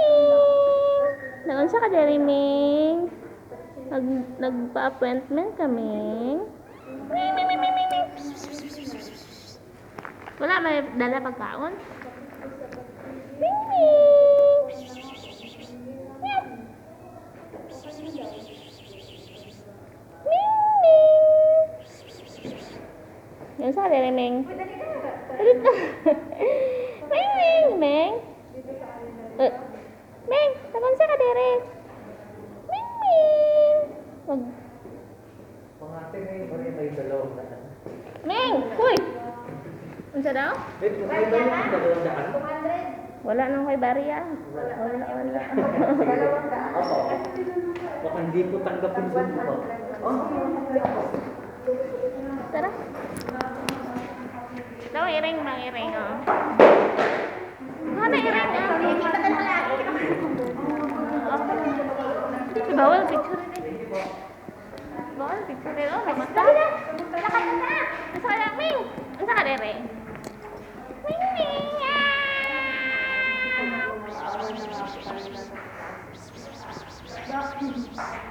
Ming! Naunsa ka diri, Ming? Nagpa-appointment ka, Ming? Ming, Ming, Ming, Ming, Ming, Ming. Wala may dala pagkaon? Ming, Ming! Meow. Ming, Ming! Naunsa ka diri, Ming? Ming, Ming, Ming! Ming, naunsa ka diri? Ming, Ming! Pangate na yung bari tayo dalawang daan. Ming! Huy! Unsa daw? Wait, may ba yung dalawang daan? Wala nang kay Barya. Wala. Dalawang daan? Opo. Baka hindi po tanggapin po po. Tara. Daw, iring bang iring, oh. Ano iring, oh? Bawal picture ini. Bawal picture ini, oh. Basta. Lakad na. Asa ka na, Ming? Asa ka dere? Ming, Ming. Ah!